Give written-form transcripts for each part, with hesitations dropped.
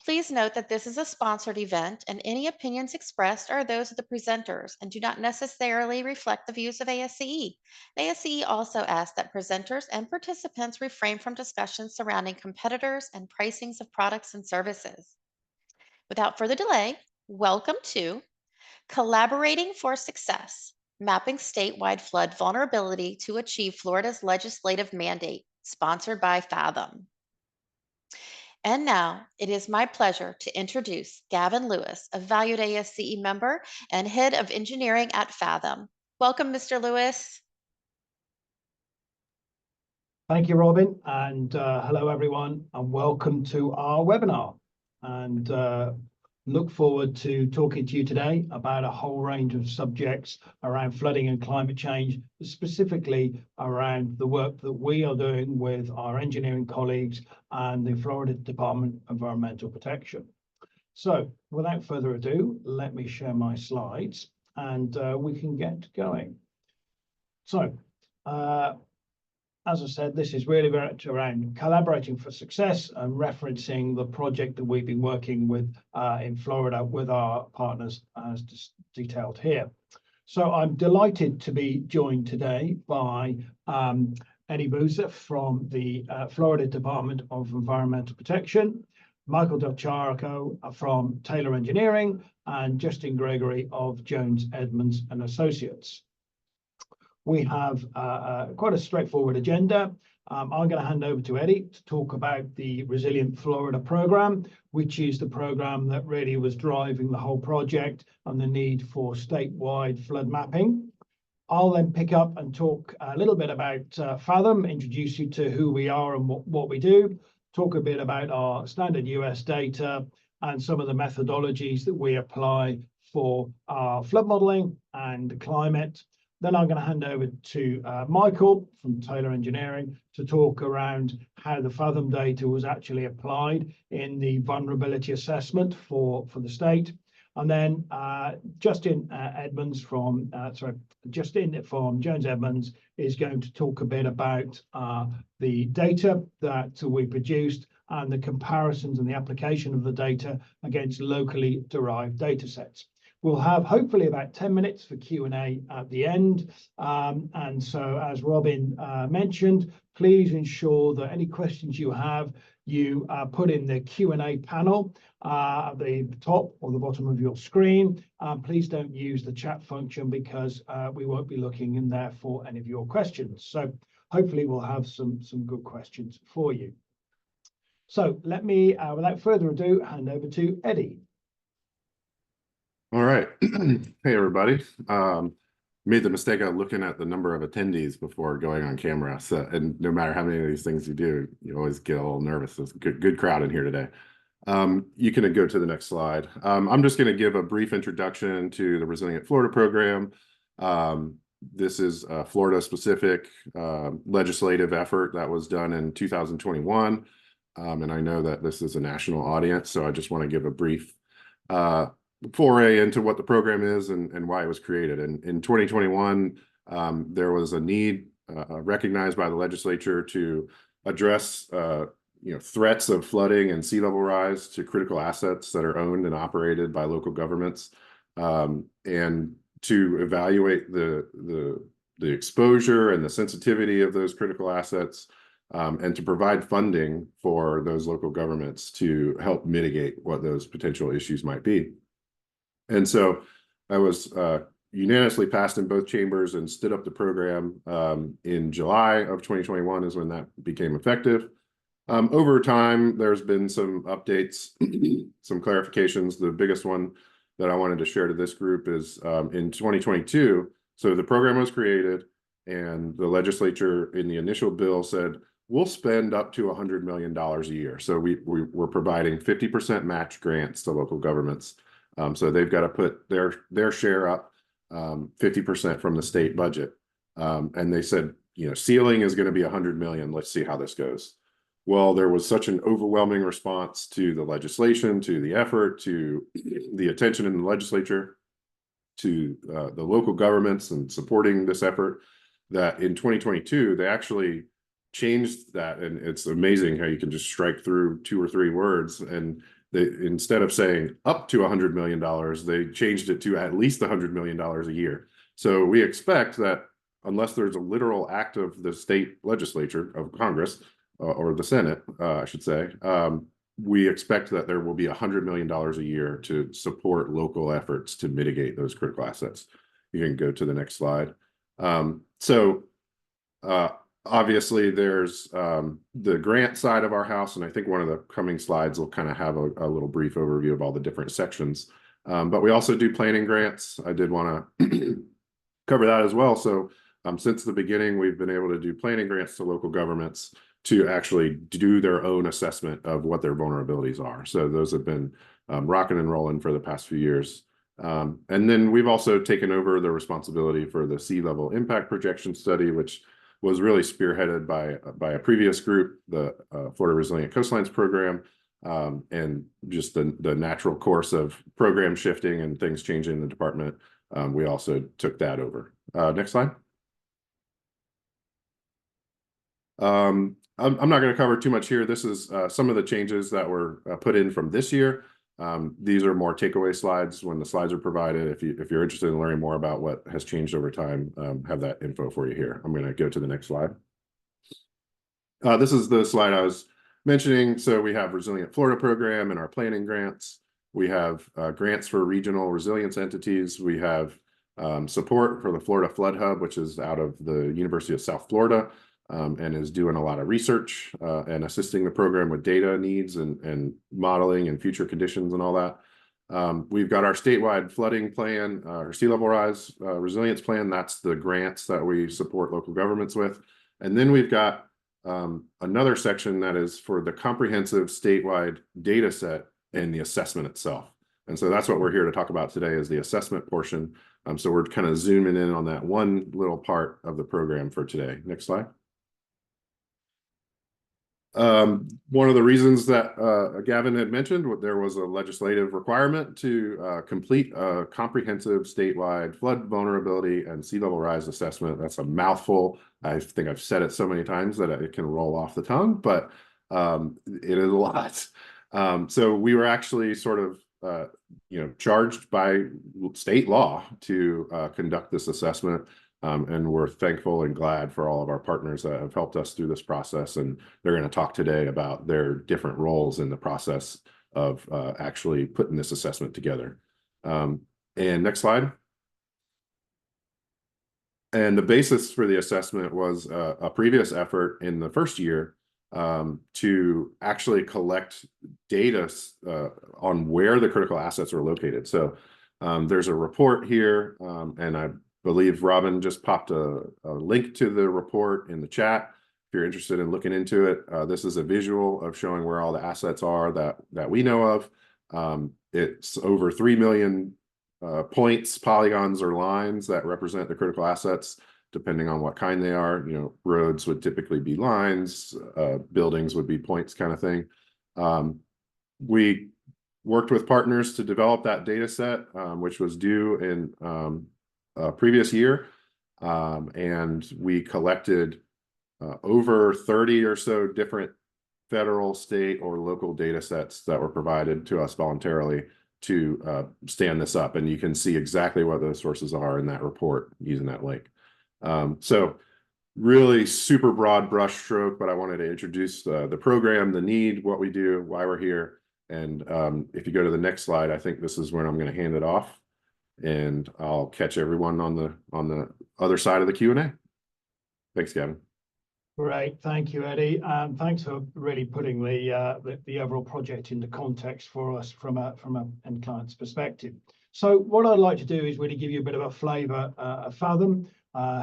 Please note that this is a sponsored event and any opinions expressed are those of the presenters and do not necessarily reflect the views of ASCE. ASCE also asks that presenters and participants refrain from discussions surrounding competitors and pricings of products and services. Without further delay, welcome to Collaborating for Success, Mapping Statewide Flood Vulnerability to Achieve Florida's Legislative Mandate, sponsored by Fathom. And now it is my pleasure to introduce Gavin Lewis, a valued ASCE member and head of engineering at Fathom. Welcome, Mr. Lewis. Thank you, Robin, and hello, everyone, and welcome to our webinar. And look forward to talking to you today about a whole range of subjects around flooding and climate change, specifically around the work that we are doing with our engineering colleagues and the Florida Department of Environmental Protection. So without further ado, let me share my slides and we can get going. So as I said, this is really very much around collaborating for success and referencing the project that we've been working with in Florida with our partners as detailed here. So I'm delighted to be joined today by Eddie Boozer from the Florida Department of Environmental Protection, Michael Del Charico from Taylor Engineering, and Justin Gregory of Jones Edmunds and Associates. We have quite a straightforward agenda. I'm going to hand over to Eddie to talk about the Resilient Florida program, which is the program that really was driving the whole project and the need for statewide flood mapping. I'll then pick up and talk a little bit about Fathom, introduce you to who we are and what we do, talk a bit about our standard US data and some of the methodologies that we apply for our flood modeling and climate. Then I'm going to hand over to Michael from Taylor Engineering to talk around how the Fathom data was actually applied in the vulnerability assessment for the state. And then Justin from Jones Edmunds is going to talk a bit about the data that we produced and the comparisons and the application of the data against locally derived data sets. We'll have hopefully about 10 minutes for Q&A at the end. And so as Robin mentioned, please ensure that any questions you have, you put in the Q&A panel at the top or the bottom of your screen. Please don't use the chat function because we won't be looking in there for any of your questions. So hopefully we'll have some good questions for you. So let me, without further ado, hand over to Eddie. All right. Hey, everybody. Made the mistake of looking at the number of attendees before going on camera. So, and no matter how many of these things you do, you always get a little nervous. It's a good crowd in here today. You can go to the next slide. I'm just going to give a brief introduction to the Resilient Florida program. This is a Florida-specific legislative effort that was done in 2021. And I know that this is a national audience, so I just want to give a brief foray into what the program is and why it was created. And in 2021, there was a need recognized by the legislature to address threats of flooding and sea level rise to critical assets that are owned and operated by local governments, and to evaluate the exposure and the sensitivity of those critical assets, and to provide funding for those local governments to help mitigate what those potential issues might be. And so I was unanimously passed in both chambers and stood up the program in July of 2021 is when that became effective. Over time, there's been some updates, some clarifications. The biggest one that I wanted to share to this group is in 2022. So the program was created and the legislature in the initial bill said, we'll spend up to $100 million a year. So we're providing 50% match grants to local governments. So they've got to put their share up 50% from the state budget. And they said, ceiling is going to be 100 million. Let's see how this goes. Well, there was such an overwhelming response to the legislation, to the effort, to the attention in the legislature, to the local governments and supporting this effort, that in 2022, they actually changed that. And it's amazing how you can just strike through 2 or 3 words and They, instead of saying up to $100 million, they changed it to at least $100 million a year. So we expect that unless there's a literal act of the state legislature of Congress or the Senate, I should say, we expect that there will be $100 million a year to support local efforts to mitigate those critical assets. You can go to the next slide. Obviously, there's the grant side of our house, and I think one of the coming slides will kind of have a little brief overview of all the different sections. But we also do planning grants. I did want to cover that as well. So since the beginning, we've been able to do planning grants to local governments to actually do their own assessment of what their vulnerabilities are. So those have been rocking and rolling for the past few years. And then we've also taken over the responsibility for the sea level impact projection study, which was really spearheaded by a previous group, the Florida Resilient Coastlines Program, and just the natural course of program shifting and things changing in the department. We also took that over. Next slide. I'm not going to cover too much here. This is some of the changes that were put in from this year. These are more takeaway slides when the slides are provided. If you're interested in learning more about what has changed over time, have that info for you here. I'm going to go to the next slide. This is the slide I was mentioning. So we have Resilient Florida Program and our planning grants. We have grants for regional resilience entities. We have support for the Florida Flood Hub, which is out of the University of South Florida. And is doing a lot of research and assisting the program with data needs and modeling and future conditions and all that. We've got our statewide flooding plan, our sea level rise resilience plan. That's the grants that we support local governments with. And then we've got another section that is for the comprehensive statewide data set and the assessment itself. And so that's what we're here to talk about today is the assessment portion. So we're kind of zooming in on that one little part of the program for today. Next slide. One of the reasons that Gavin had mentioned, there was a legislative requirement to complete a comprehensive statewide flood vulnerability and sea level rise assessment. That's a mouthful. I think I've said it so many times that it can roll off the tongue, but it is a lot. So we were actually sort of charged by state law to conduct this assessment. And we're thankful and glad for all of our partners that have helped us through this process. And they're going to talk today about their different roles in the process of actually putting this assessment together. And next slide. And the basis for the assessment was a previous effort in the first year to actually collect data on where the critical assets are located. So there's a report here, and I believe Robin just popped a link to the report in the chat. If you're interested in looking into it, this is a visual of showing where all the assets are that we know of. It's over 3 million points, polygons, or lines that represent the critical assets, depending on what kind they are. Roads would typically be lines, buildings would be points, kind of thing. We worked with partners to develop that data set, which was due in previous year, and we collected over 30 or so different federal, state, or local data sets that were provided to us voluntarily to stand this up. And you can see exactly what those sources are in that report using that link. So really super broad brush stroke, but I wanted to introduce the program, the need, what we do, why we're here. And if you go to the next slide, I think this is when I'm going to hand it off. And I'll catch everyone on the other side of the Q&A. Thanks, Gavin. Great, thank you, Eddie. Thanks for really putting the overall project into context for us from an end client's perspective. So what I'd like to do is really give you a bit of a flavour of Fathom,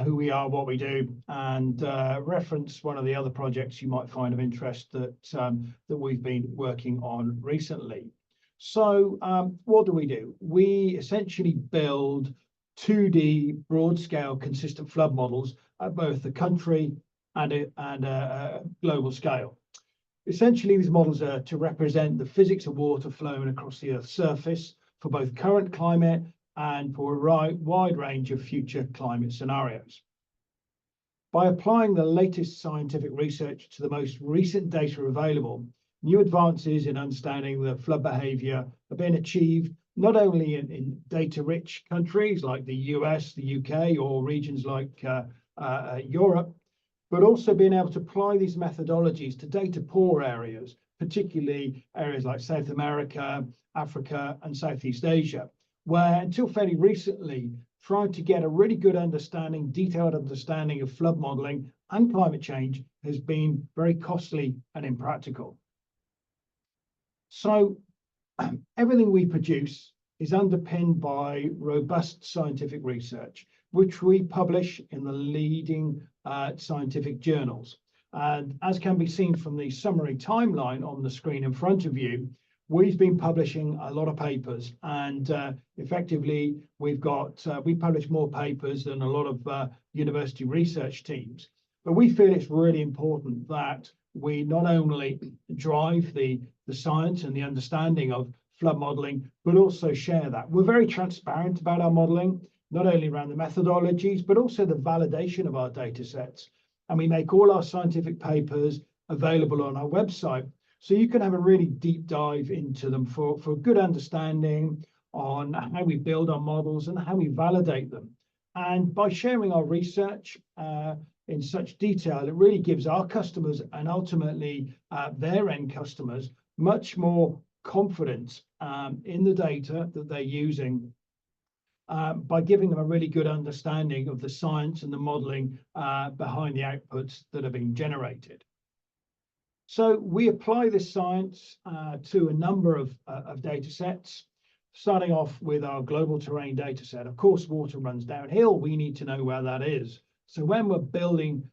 who we are, what we do, and reference one of the other projects you might find of interest that we've been working on recently. So what do? We essentially build 2D broad-scale consistent flood models at both the country and a global scale. Essentially, these models are to represent the physics of water flowing across the Earth's surface for both current climate and for a wide range of future climate scenarios. By applying the latest scientific research to the most recent data available, new advances in understanding the flood behavior have been achieved not only in data-rich countries like the US, the UK, or regions like Europe, but also being able to apply these methodologies to data-poor areas, particularly areas like South America, Africa, and Southeast Asia, where until fairly recently, trying to get a really good understanding, detailed understanding of flood modeling and climate change has been very costly and impractical. So everything we produce is underpinned by robust scientific research, which we publish in the leading scientific journals. And as can be seen from the summary timeline on the screen in front of you, we've been publishing a lot of papers, and effectively we publish more papers than a lot of university research teams. But we feel it's really important that we not only drive the science and the understanding of flood modeling, but also share that. We're very transparent about our modeling, not only around the methodologies, but also the validation of our data sets. And we make all our scientific papers available on our website, so you can have a really deep dive into them for a good understanding on how we build our models and how we validate them. And by sharing our research in such detail, it really gives our customers and ultimately their end customers much more confidence in the data that they're using by giving them a really good understanding of the science and the modeling behind the outputs that are being generated. So we apply this science to a number of data sets, starting off with our global terrain data set. Of course, water runs downhill. We need to know where that is. So when we're building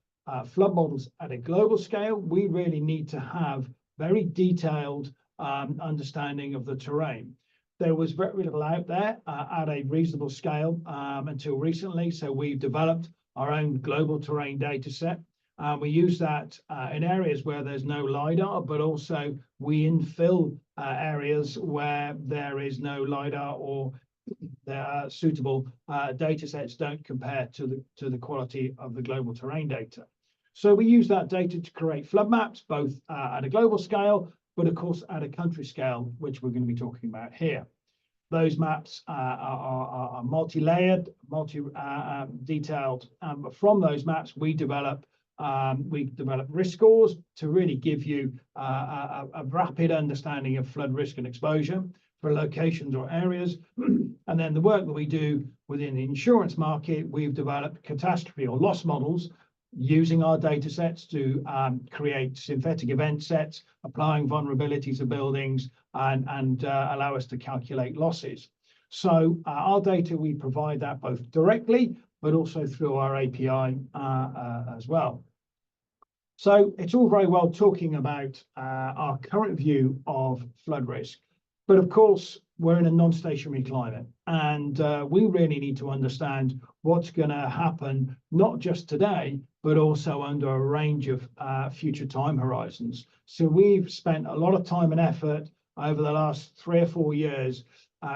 flood models at a global scale, we really need to have very detailed understanding of the terrain. There was very little out there at a reasonable scale until recently. So we've developed our own global terrain data set. We use that in areas where there's no LiDAR, but also we infill areas where there is no LiDAR or the suitable data sets don't compare to the quality of the global terrain data. So we use that data to create flood maps, both at a global scale, but of course at a country scale, which we're going to be talking about here. Those maps are multi-layered, multi-detailed. From those maps, we develop risk scores to really give you a rapid understanding of flood risk and exposure for locations or areas. And then the work that we do within the insurance market, we've developed catastrophe or loss models using our data sets to create synthetic event sets, applying vulnerabilities of buildings and allow us to calculate losses. So our data, we provide that both directly, but also through our API as well. So it's all very well talking about our current view of flood risk, but of course, we're in a non-stationary climate, and we really need to understand what's going to happen, not just today, but also under a range of future time horizons. So we've spent a lot of time and effort over the last 3 or 4 years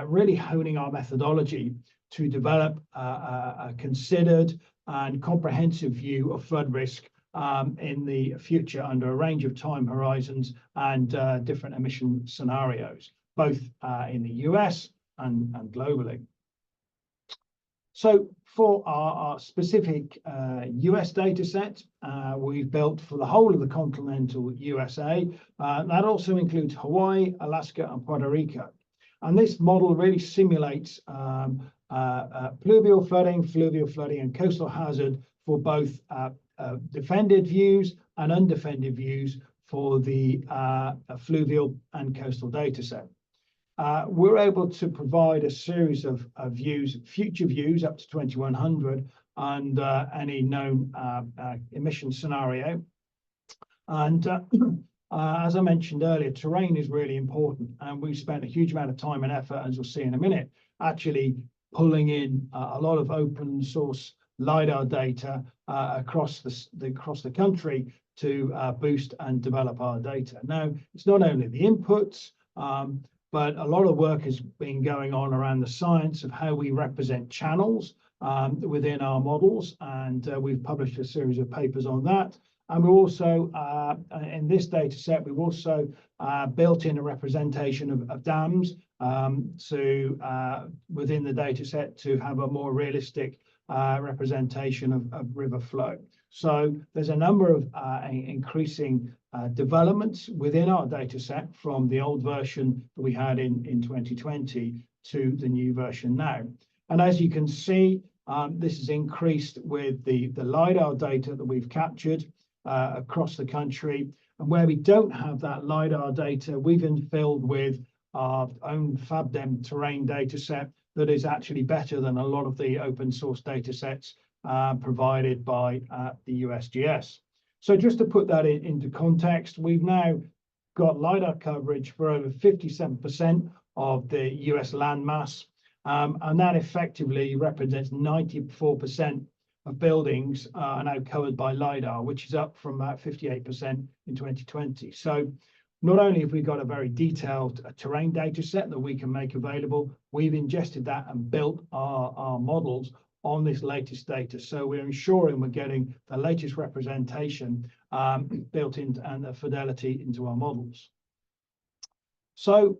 really honing our methodology to develop a considered and comprehensive view of flood risk in the future under a range of time horizons and different emission scenarios, both in the US and globally. So for our specific US data set, we've built for the whole of the continental USA. That also includes Hawaii, Alaska, and Puerto Rico. And this model really simulates pluvial flooding, fluvial flooding, and coastal hazard for both defended views and undefended views for the fluvial and coastal data set. We're able to provide a series of views, future views up to 2100 and any known emission scenario. And as I mentioned earlier, terrain is really important, and we've spent a huge amount of time and effort, as you'll see in a minute, actually pulling in a lot of open source LiDAR data across the country to boost and develop our data. Now, it's not only the inputs, but a lot of work has been going on around the science of how we represent channels within our models, and we've published a series of papers on that. And we're also, in this data set, we've also built in a representation of dams within the data set to have a more realistic representation of river flow. So there's a number of increasing developments within our data set from the old version that we had in 2020 to the new version now. And as you can see, this has increased with the LiDAR data that we've captured across the country. And where we don't have that LiDAR data, we've infilled with our own FabDem terrain data set that is actually better than a lot of the open source data sets provided by the USGS. So just to put that into context, we've now got LiDAR coverage for over 57% of the US landmass, and that effectively represents 94% of buildings are now covered by LiDAR, which is up from about 58% in 2020. So not only have we got a very detailed terrain data set that we can make available, we've ingested that and built our models on this latest data. So we're ensuring we're getting the latest representation built in and the fidelity into our models. So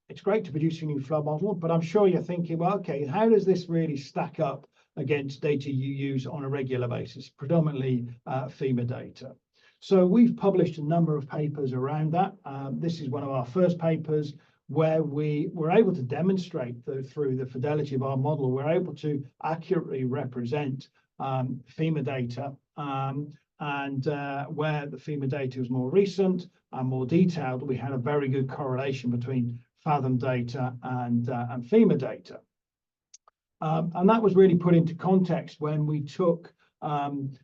it's great to produce a new flood model, but I'm sure you're thinking, well, okay, how does this really stack up against data you use on a regular basis, predominantly FEMA data? So we've published a number of papers around that. This is one of our first papers where we were able to demonstrate that through the fidelity of our model, we're able to accurately represent FEMA data, and where the FEMA data was more recent and more detailed, we had a very good correlation between Fathom data and FEMA data. And that was really put into context when we took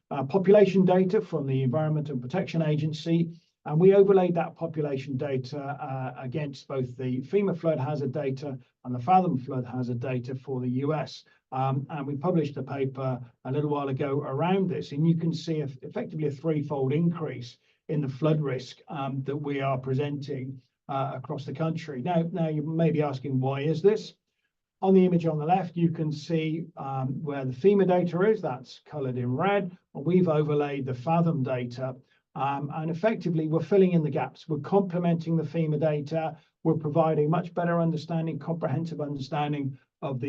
population data from the Environmental Protection Agency, and we overlaid that population data against both the FEMA flood hazard data and the Fathom flood hazard data for the US. And we published a paper a little while ago around this, and you can see effectively a threefold increase in the flood risk that we are presenting across the country. Now you may be asking, why is this? On the image on the left, you can see where the FEMA data is, that's colored in red, and we've overlaid the Fathom data. And effectively, we're filling in the gaps. We're complementing the FEMA data. We're providing much better understanding, comprehensive understanding of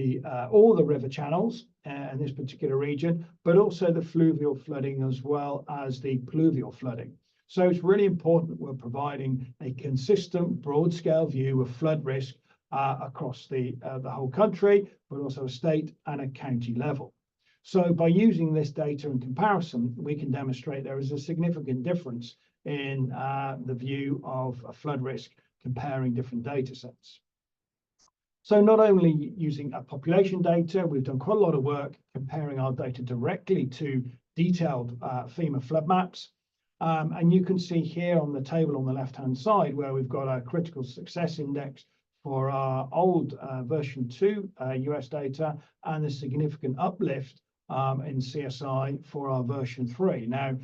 all the river channels in this particular region, but also the fluvial flooding as well as the pluvial flooding. So it's really important that we're providing a consistent, broad-scale view of flood risk across the whole country, but also a state and a county level. So by using this data in comparison, we can demonstrate there is a significant difference in the view of a flood risk comparing different data sets. So not only using population data, we've done quite a lot of work comparing our data directly to detailed FEMA flood maps. And you can see here on the table on the left-hand side where we've got our critical success index for our old version 2 US data and a significant uplift in CSI for our version 3. Now,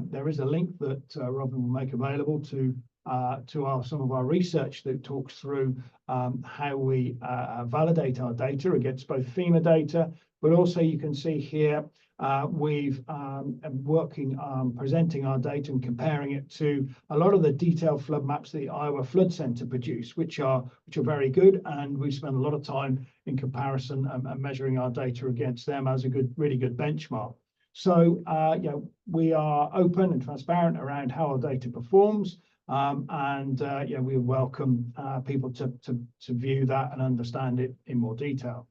there is a link that Robin will make available to some of our research that talks through how we validate our data against both FEMA data, but also you can see here we've working on presenting our data and comparing it to a lot of the detailed flood maps that the Iowa Flood Center produce, which are very good, and we spend a lot of time in comparison and measuring our data against them as a really good benchmark. So we are open and transparent around how our data performs, and we welcome people to view that and understand it in more detail.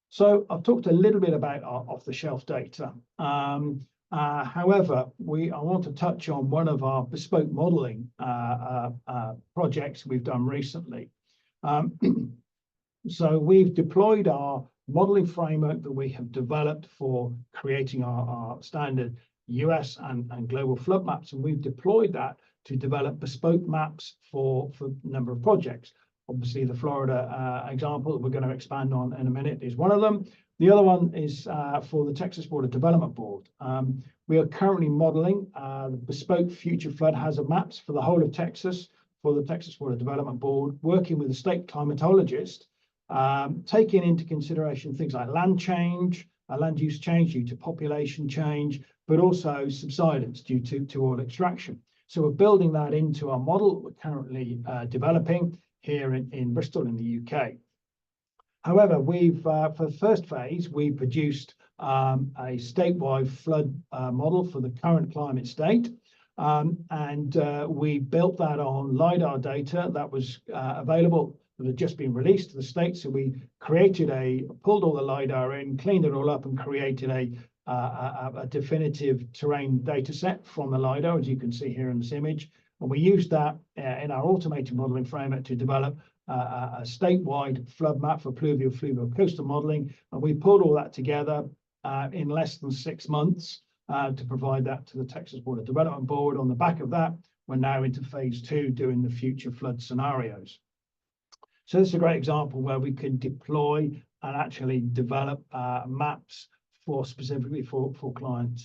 So I've talked a little bit about our off-the-shelf data. However, I want to touch on one of our bespoke modeling projects we've done recently. So we've deployed our modeling framework that we have developed for creating our standard US and global flood maps, and we've deployed that to develop bespoke maps for a number of projects. Obviously, the Florida example that we're going to expand on in a minute is one of them. The other one is for the Texas Water Development Board. We are currently modeling the bespoke future flood hazard maps for the whole of Texas for the Texas Water Development Board, working with a state climatologist, taking into consideration things like land change, land use change due to population change, but also subsidence due to oil extraction. So we're building that into our model we're currently developing here in Bristol in the UK. However, we've for the first phase, we produced a statewide flood model for the current climate state. We built that on LiDAR data that was available, that had just been released to the state. So we pulled all the LiDAR in, cleaned it all up, and created a definitive terrain data set from the LiDAR, as you can see here in this image. And we used that in our automated modeling framework to develop a statewide flood map for pluvial, fluvial, coastal modeling. And we pulled all that together in less than 6 months to provide that to the Texas Water Development Board. On the back of that, we're now into phase 2, doing the future flood scenarios. So this is a great example where we can deploy and actually develop maps specifically for client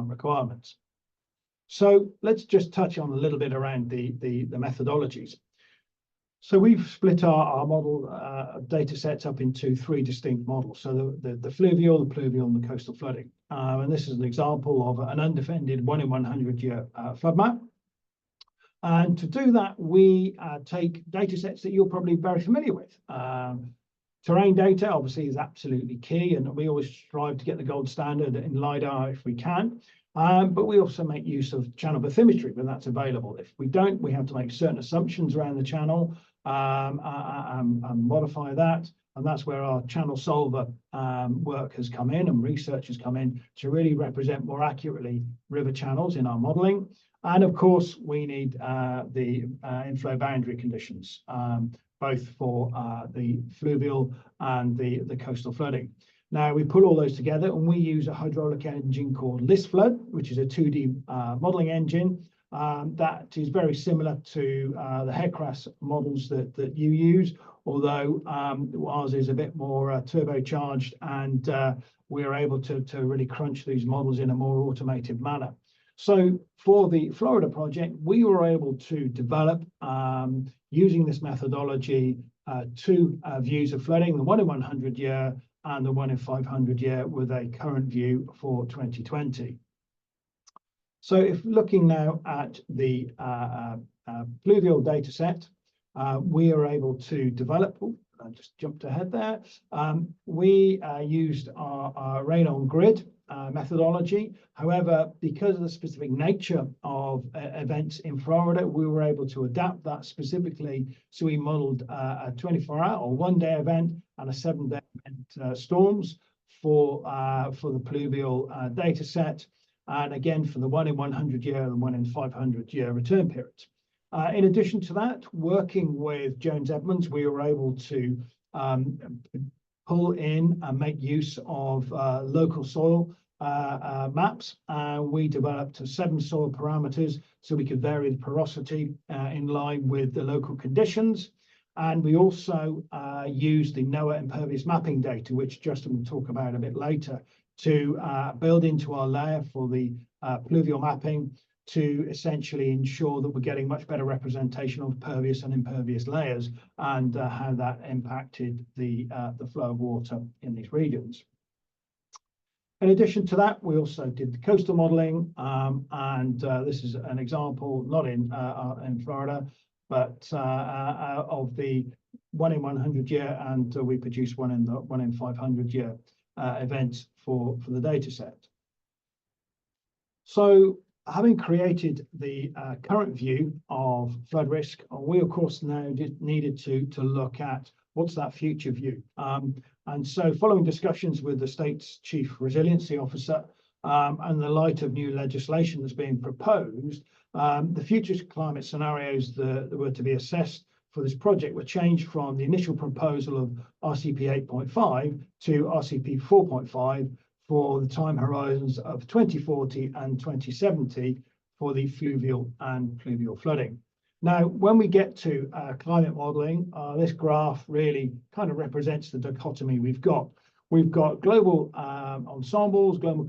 requirements. So let's just touch on a little bit around the methodologies. So we've split our model data sets up into 3 distinct models. So the fluvial, the pluvial, and the coastal flooding. And this is an example of an undefended 1 in 100 year flood map. And to do that, we take data sets that you're probably very familiar with. Terrain data obviously is absolutely key, and we always strive to get the gold standard in LiDAR if we can. But we also make use of channel bathymetry when that's available. If we don't, we have to make certain assumptions around the channel and modify that. And that's where our channel solver work has come in, and research has come in to really represent more accurately river channels in our modeling. And of course, we need the inflow boundary conditions, both for the fluvial and the coastal flooding. Now, we put all those together, and we use a hydraulic engine called ListFlood, which is a 2D modeling engine that is very similar to the Headcraft models that you use, although ours is a bit more turbocharged, and we are able to really crunch these models in a more automated manner. So for the Florida project, we were able to develop, using this methodology, 2 views of flooding, the 1 in 100 year and the 1 in 500 year, with a current view for 2020. So if looking now at the pluvial data set, we are able to develop, I just jumped ahead there. We used our rain on grid methodology. However, because of the specific nature of events in Florida, we were able to adapt that specifically. So we modeled a 24-hour or 1-day event and a 7-day event storms for the pluvial data set. And again, for the 1 in 100 year and 1 in 500 year return periods. In addition to that, working with Jones Edmunds, we were able to pull in and make use of local soil maps. We developed 7 soil parameters so we could vary the porosity in line with the local conditions. And we also used the NOAA impervious mapping data, which Justin will talk about a bit later, to build into our layer for the pluvial mapping, to essentially ensure that we're getting much better representation of pervious and impervious layers, and how that impacted the flow of water in these regions. In addition to that, we also did the coastal modeling, and this is an example, not in Florida, but of the 1 in 100 year, and we produced 1 in 500 year events for the data set. So, having created the current view of flood risk, we of course now needed to look at what's that future view. And so, following discussions with the state's chief resiliency officer, and the light of new legislation that's being proposed, the future climate scenarios that were to be assessed for this project were changed from the initial proposal of RCP 8.5 to RCP 4.5 for the time horizons of 2040 and 2070 for the fluvial and pluvial flooding. Now, when we get to climate modeling, this graph really kind of represents the dichotomy we've got. We've got global ensembles, global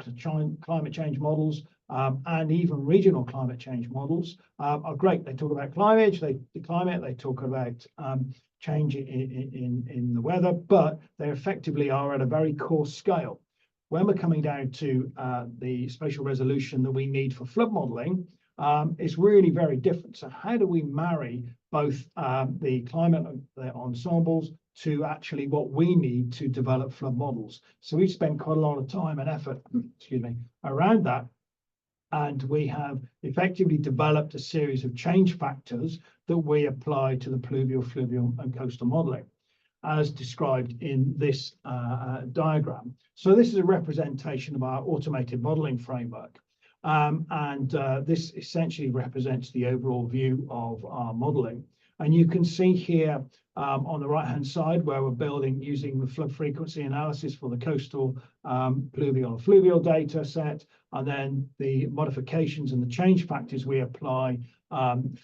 climate change models, and even regional climate change models are great. They talk about climate, they talk about change in the weather, but they effectively are at a very coarse scale. when we're coming down to the spatial resolution that we need for flood modeling, it's really very different. So how do we marry both the climate ensembles to actually what we need to develop flood models? So we've spent quite a lot of time and effort, excuse me, around that. And we have effectively developed a series of change factors that we apply to the pluvial, fluvial, and coastal modeling, as described in this diagram. So this is a representation of our automated modeling framework. This essentially represents the overall view of our modeling. And you can see here on the right-hand side where we're building using the flood frequency analysis for the coastal pluvial and fluvial data set, and then the modifications and the change factors we apply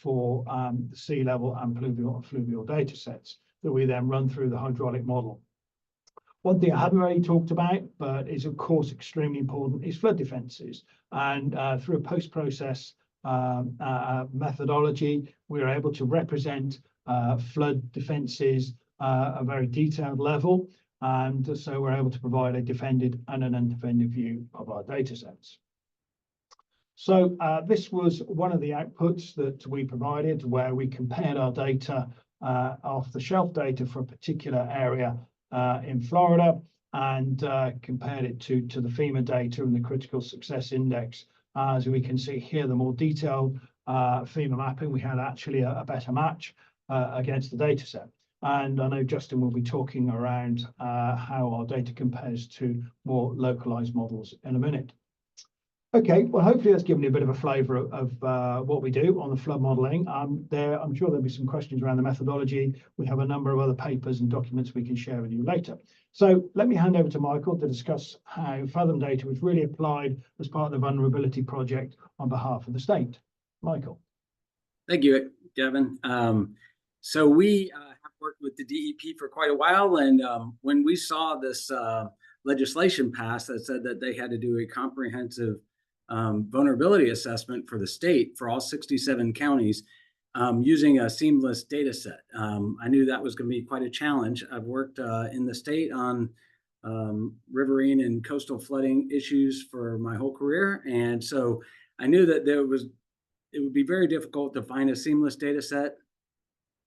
for the sea level and pluvial and fluvial data sets that we then run through the hydraulic model. One thing I haven't really talked about, but is of course extremely important, is flood defenses. And through a post-process methodology, we are able to represent flood defenses at a very detailed level. And so we're able to provide a defended and an undefended view of our data sets. So this was one of the outputs that we provided, where we compared our data off-the-shelf data for a particular area in Florida, and compared it to the FEMA data and the critical success index. As we can see here, the more detailed FEMA mapping, we had actually a better match against the data set. And I know Justin will be talking around how our data compares to more localized models in a minute. Okay, well, hopefully that's given you a bit of a flavour of what we do on the flood modelling. I'm sure there'll be some questions around the methodology. We have a number of other papers and documents we can share with you later. So let me hand over to Michael to discuss how Fathom data was really applied as part of the vulnerability project on behalf of the state. Michael. Thank you, Gavin. So we have worked with the DEP for quite a while, and when we saw this legislation passed that said that they had to do a comprehensive vulnerability assessment for the state for all 67 counties using a seamless data set. I knew that was going to be quite a challenge. I've worked in the state on riverine and coastal flooding issues for my whole career. And so I knew that it would be very difficult to find a seamless data set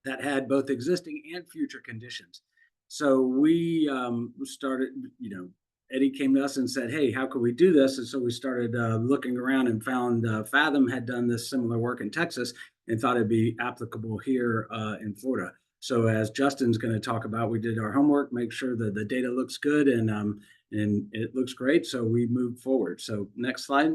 that had both existing and future conditions. So we started, Eddie came to us and said, hey, how could we do this? And so we started looking around and found Fathom had done this similar work in Texas and thought it'd be applicable here in Florida. So as Justin's going to talk about, we did our homework, make sure that the data looks good and it looks great. So we moved forward. So next slide.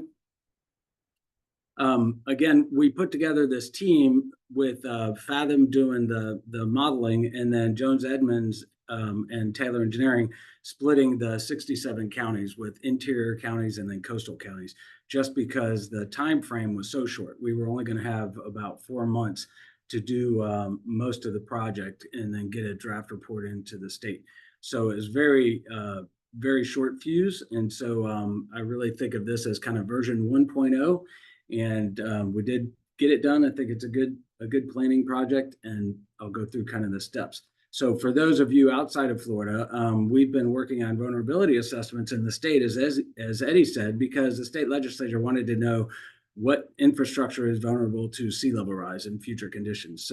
Again, we put together this team with Fathom doing the modeling, and then Jones Edmunds and Taylor Engineering splitting the 67 counties with interior counties and then coastal counties, just because the time frame was so short. We were only going to have about 4 months to do most of the project and then get a draft report into the state. So it was very short fuse. And so I really think of this as kind of version 1.0. And we did get it done. I think it's a good planning project, and I'll go through kind of the steps. So for those of you outside of Florida, we've been working on vulnerability assessments in the state, as Eddie said, because the state legislature wanted to know what infrastructure is vulnerable to sea level rise and future conditions.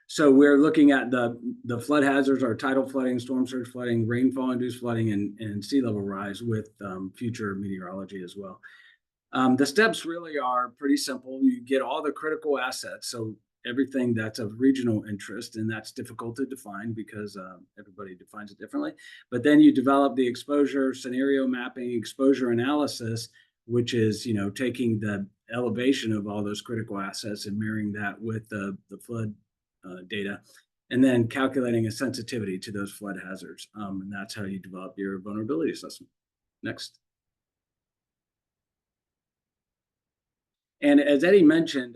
So we're looking at the flood hazards, our tidal flooding, storm surge flooding, rainfall induced flooding, and sea level rise with future meteorology as well. The steps really are pretty simple. You get all the critical assets. So everything that's of regional interest, and that's difficult to define because everybody defines it differently. But then you develop the exposure scenario mapping, exposure analysis, which is, taking the elevation of all those critical assets and marrying that with the flood data, and then calculating a sensitivity to those flood hazards. And that's how you develop your vulnerability assessment. Next. And as Eddie mentioned,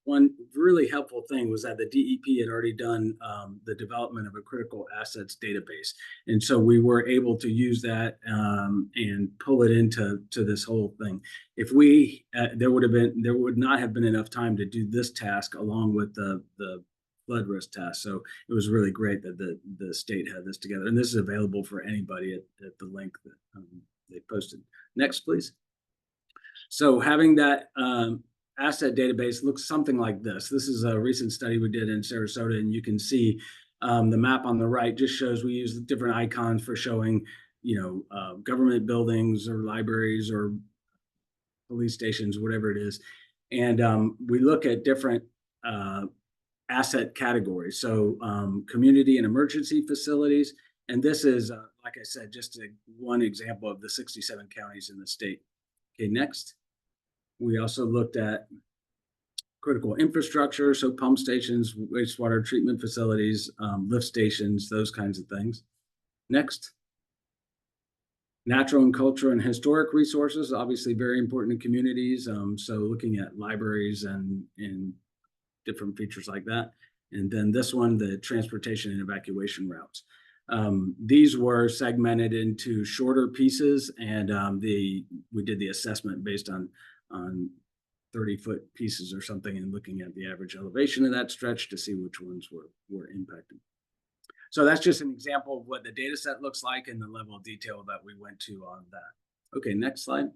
one really helpful thing was that the DEP had already done the development of a critical assets database. And so we were able to use that and pull it into this whole thing. If there would not have been enough time to do this task along with the flood risk test. So it was really great that the state had this together. And this is available for anybody at the link that they posted. Next, please. So having that asset database looks something like this. This is a recent study we did in Sarasota, and you can see the map on the right just shows we use different icons for showing, government buildings or libraries or police stations, whatever it is. And we look at different asset categories. So community and emergency facilities. And this is, like I said, just one example of the 67 counties in the state. Okay, next. We also looked at critical infrastructure, so pump stations, wastewater treatment facilities, lift stations, those kinds of things. Next. Natural and cultural and historic resources, obviously very important in communities. So looking at libraries and different features like that. And then this one, the transportation and evacuation routes. These were segmented into shorter pieces, and we did the assessment based on 30-foot pieces or something, and looking at the average elevation of that stretch to see which ones were impacted. So that's just an example of what the data set looks like and the level of detail that we went to on that. Okay, next slide.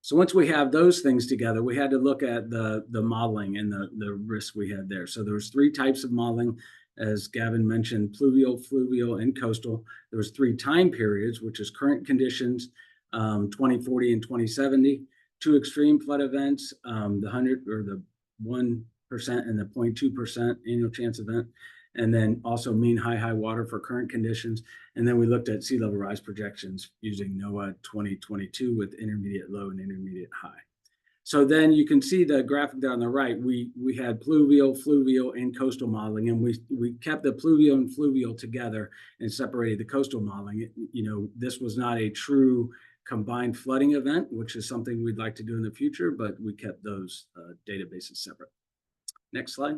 So once we have those things together, we had to look at the modeling and the risk we had there. So there was 3 types of modeling, as Gavin mentioned: pluvial, fluvial, and coastal. There was 3 time periods, which is current conditions, 2040 and 2070, 2 extreme flood events, the 100 or the 1% and the 0.2% annual chance event, and then also mean high water for current conditions. And then we looked at sea level rise projections using NOAA 2022 with intermediate low and intermediate high. So then you can see the graphic there on the right. We had pluvial, fluvial, and coastal modeling, and we kept the pluvial and fluvial together and separated the coastal modeling. This was not a true combined flooding event, which is something we'd like to do in the future, but we kept those databases separate. Next slide.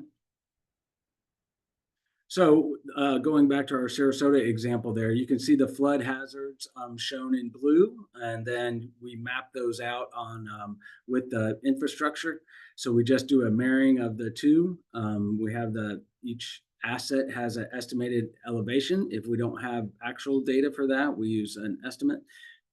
So going back to our Sarasota example there, you can see the flood hazards shown in blue, and then we map those out on with the infrastructure. So we just do a marrying of the two. We have each asset has an estimated elevation. If we don't have actual data for that, we use an estimate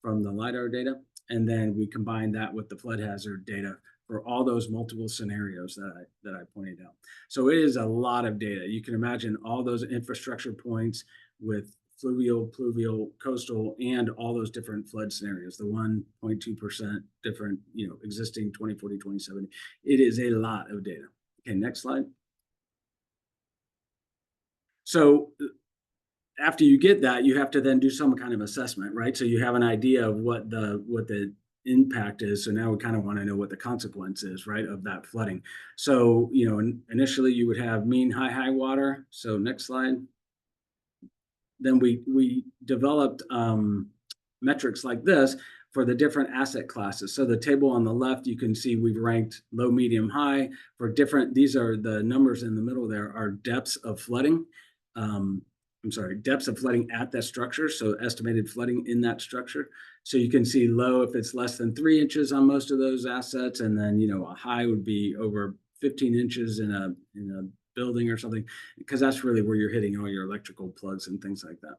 from the LiDAR data, and then we combine that with the flood hazard data for all those multiple scenarios that I pointed out. So it is a lot of data. You can imagine all those infrastructure points with fluvial, pluvial, coastal, and all those different flood scenarios, the 1.2% different, existing 2040, 2070. It is a lot of data. Okay, next slide. So after you get that, you have to then do some kind of assessment, right? So you have an idea of what the impact is. So now we kind of want to know what the consequence is, right, of that flooding. So, initially you would have mean high water. So next slide. Then we developed metrics like this for the different asset classes. So the table on the left, you can see we've ranked low, medium, high for different. These are the numbers in the middle there are depths of flooding. Depths of flooding at that structure. So estimated flooding in that structure. So you can see low if it's less than 3 inches on most of those assets. And then, a high would be over 15 inches in a building or something, because that's really where you're hitting all your electrical plugs and things like that.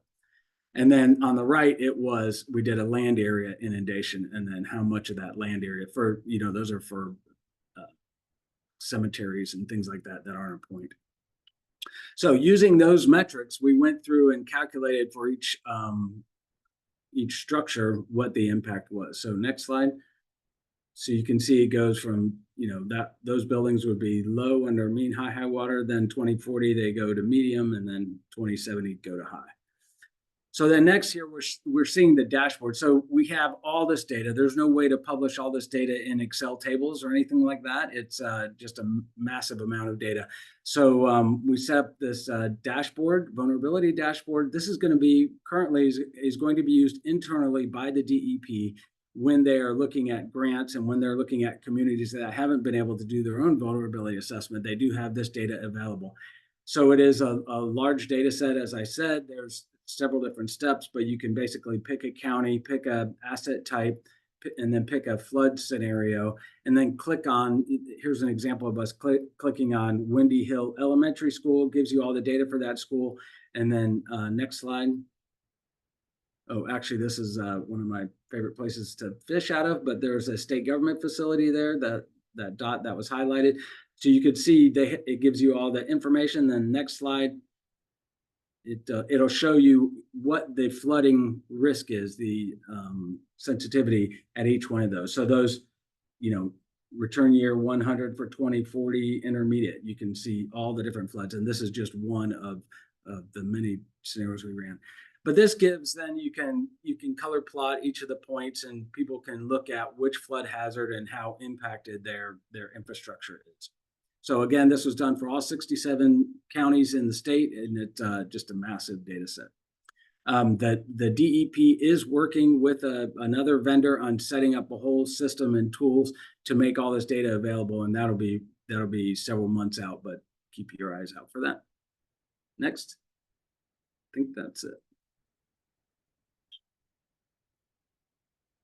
And then on the right, we did a land area inundation, and then how much of that land area for, those are for cemeteries and things like that aren't a point. So using those metrics, we went through and calculated for each structure what the impact was. So next slide. So you can see it goes from, those buildings would be low under mean high water, then 2040 they go to medium, and then 2070 go to high. So then next here, we're seeing the dashboard. So we have all this data. There's no way to publish all this data in Excel tables or anything like that. It's just a massive amount of data. So we set up this dashboard, vulnerability dashboard. This is going to be currently is going to be used internally by the DEP when they are looking at grants and when they're looking at communities that haven't been able to do their own vulnerability assessment. They do have this data available. So it is a large data set. As I said, there's several different steps, but you can basically pick a county, pick a asset type, and then pick a flood scenario, and then click on, here's an example of us clicking on Windy Hill Elementary School, gives you all the data for that school. And then next slide. Oh, actually, this is one of my favorite places to fish out of, but there's a state government facility there, that dot that was highlighted. So you could see it gives you all the information. Then next slide. It'll show you what the flooding risk is, the sensitivity at each one of those. So those, return year 100 for 2040 intermediate, you can see all the different floods. And this is just one of the many scenarios we ran. But this gives, then you can color plot each of the points, and people can look at which flood hazard and how impacted their infrastructure is. So again, this was done for all 67 counties in the state, and it's just a massive data set. The DEP is working with another vendor on setting up a whole system and tools to make all this data available, and that'll be several months out, but keep your eyes out for that. Next. I think that's it.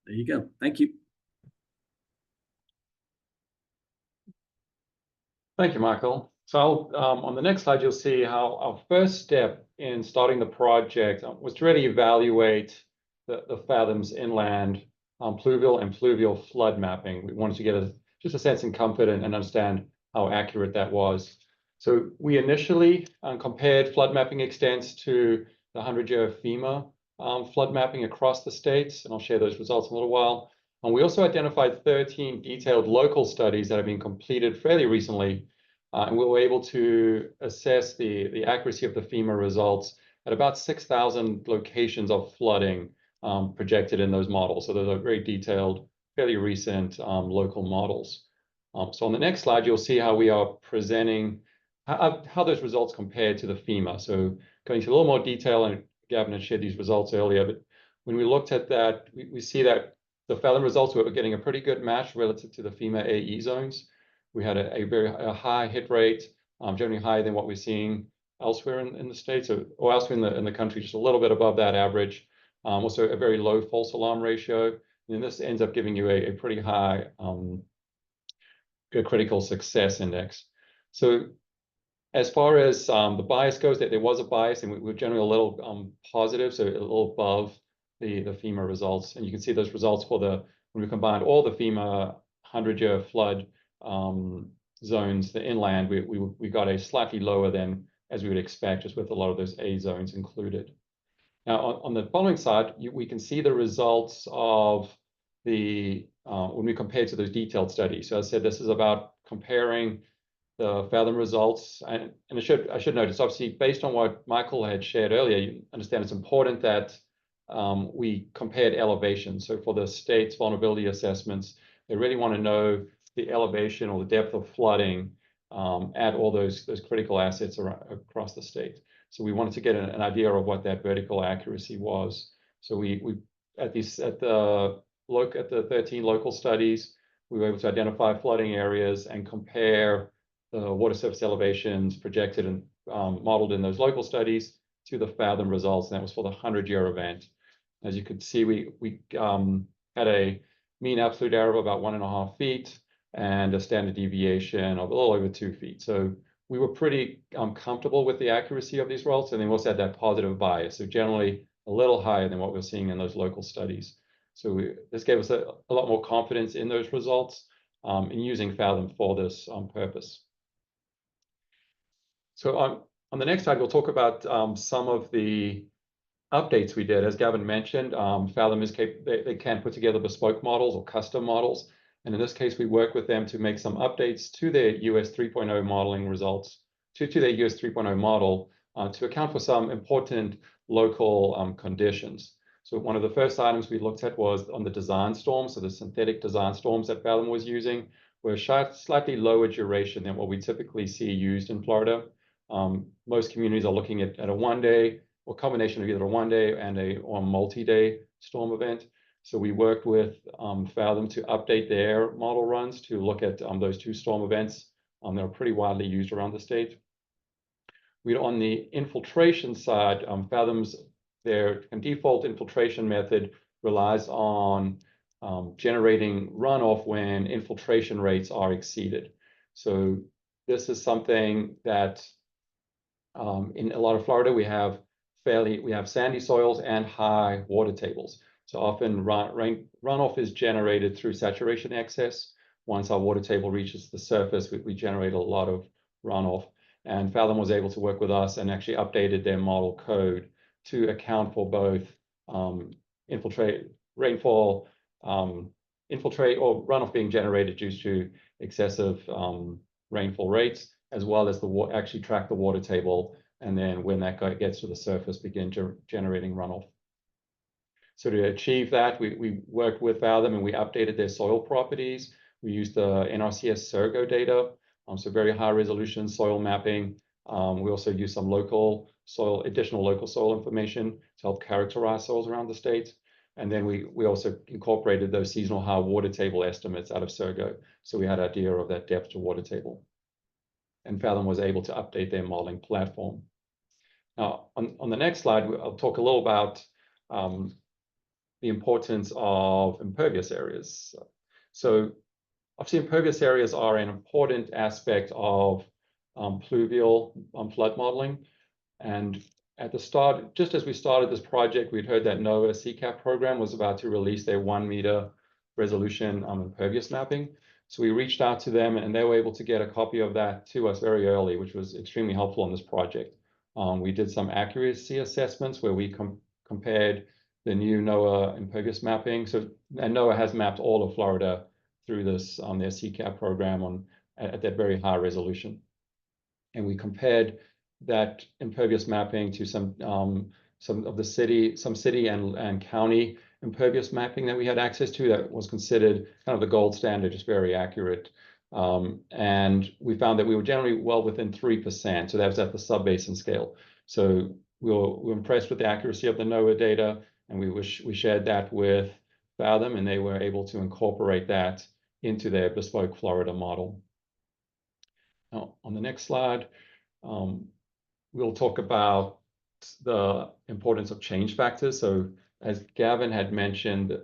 There you go. Thank you. Thank you, Michael. So on the next slide, you'll see how our first step in starting the project was to really evaluate the Fathom's inland pluvial and fluvial flood mapping. We wanted to get just a sense and comfort and understand how accurate that was. So we initially compared flood mapping extents to the 100-year FEMA flood mapping across the states, and I'll share those results in a little while. And we also identified 13 detailed local studies that have been completed fairly recently, and we were able to assess the accuracy of the FEMA results at about 6,000 locations of flooding projected in those models. So those are very detailed, fairly recent local models. So on the next slide, you'll see how we are presenting how those results compare to the FEMA. So going into a little more detail, and Gavin had shared these results earlier, but when we looked at that, we see that the Fathom results were getting a pretty good match relative to the FEMA AE zones. We had a very high hit rate, generally higher than what we're seeing elsewhere in the states, or elsewhere in the country, just a little bit above that average. Also a very low false alarm ratio. And this ends up giving you a pretty high critical success index. So as far as the bias goes, that there was a bias, and we're generally a little positive, so a little above the FEMA results. And you can see those results for when we combined all the FEMA 100-year flood zones, the inland, we got a slightly lower than as we would expect, just with a lot of those A zones included. Now, on the following side, we can see the results of when we compare to those detailed studies. So as I said, this is about comparing the Fathom results, and I should note, it's obviously based on what Michael had shared earlier. You understand it's important that we compared elevation. So for the state's vulnerability assessments, they really want to know the elevation or the depth of flooding at all those critical assets across the state. So we wanted to get an idea of what that vertical accuracy was. So we at the 13 local studies, we were able to identify flooding areas and compare the water surface elevations projected and modeled in those local studies to the Fathom results, and that was for the 100-year event. As you could see, we had a mean absolute error of about 1.5 feet and a standard deviation of a little over 2 feet. So we were pretty comfortable with the accuracy of these results, and then we also had that positive bias, so generally a little higher than what we're seeing in those local studies. So this gave us a lot more confidence in those results in using Fathom for this purpose. So on the next slide, we'll talk about some of the updates we did. As Gavin mentioned, Fathom they can put together bespoke models or custom models. And in this case, we work with them to make some updates to their US 3.0 modeling results, to their US 3.0 model to account for some important local conditions. So one of the first items we looked at was on the design storms. So the synthetic design storms that Fathom was using were slightly lower duration than what we typically see used in Florida. Most communities are looking at a 1-day or combination of either a 1-day and a multi-day storm event. So we worked with Fathom to update their model runs to look at those 2 storm events. They're pretty widely used around the state. On the infiltration side, Fathom's their default infiltration method relies on generating runoff when infiltration rates are exceeded. So this is something that in a lot of Florida, we have sandy soils and high water tables. So often runoff is generated through saturation excess. Once our water table reaches the surface, we generate a lot of runoff. And Fathom was able to work with us and actually updated their model code to account for both rainfall, infiltrate or runoff being generated due to excessive rainfall rates, as well as actually track the water table, and then when that gets to the surface, begin generating runoff. So to achieve that, we worked with Fathom and we updated their soil properties. We used the NRCS Surgo data, so very high resolution soil mapping. We also used some additional local soil information to help characterize soils around the state. And then we also incorporated those seasonal high water table estimates out of Surgo. So we had an idea of that depth to water table. And Fathom was able to update their modeling platform. Now, on the next slide, I'll talk a little about the importance of impervious areas. So obviously, impervious areas are an important aspect of pluvial flood modeling. And at the start, just as we started this project, we'd heard that NOAA CCAP program was about to release their 1 meter resolution impervious mapping. So we reached out to them and they were able to get a copy of that to us very early, which was extremely helpful in this project. We did some accuracy assessments where we compared the new NOAA impervious mapping. And NOAA has mapped all of Florida through this their CCAP program at that very high resolution. And we compared that impervious mapping to some city and county impervious mapping that we had access to that was considered kind of the gold standard, just very accurate. And we found that we were generally well within 3%. So that was at the sub-basin scale. So we were impressed with the accuracy of the NOAA data, and we shared that with Fathom, and they were able to incorporate that into their bespoke Florida model. Now, on the next slide, we'll talk about the importance of change factors. So as Gavin had mentioned,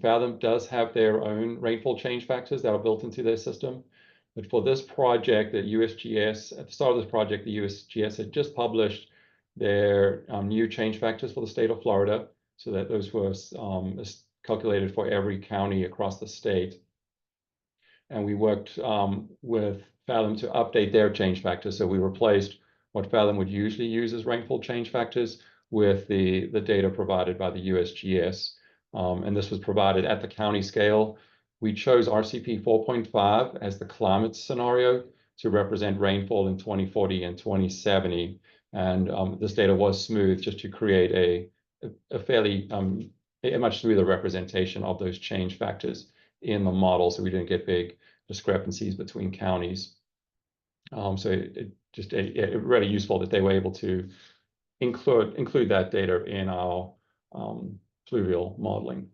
Fathom does have their own rainfall change factors that are built into their system. But for this project, at the start of this project, the USGS had just published their new change factors for the state of Florida, so that those were calculated for every county across the state. And we worked with Fathom to update their change factors. So we replaced what Fathom would usually use as rainfall change factors with the data provided by the USGS. And this was provided at the county scale. We chose RCP 4.5 as the climate scenario to represent rainfall in 2040 and 2070. And this data was smoothed just to create a much smoother representation of those change factors in the model, so we didn't get big discrepancies between counties. So it's really useful that they were able to include that data in our fluvial modeling.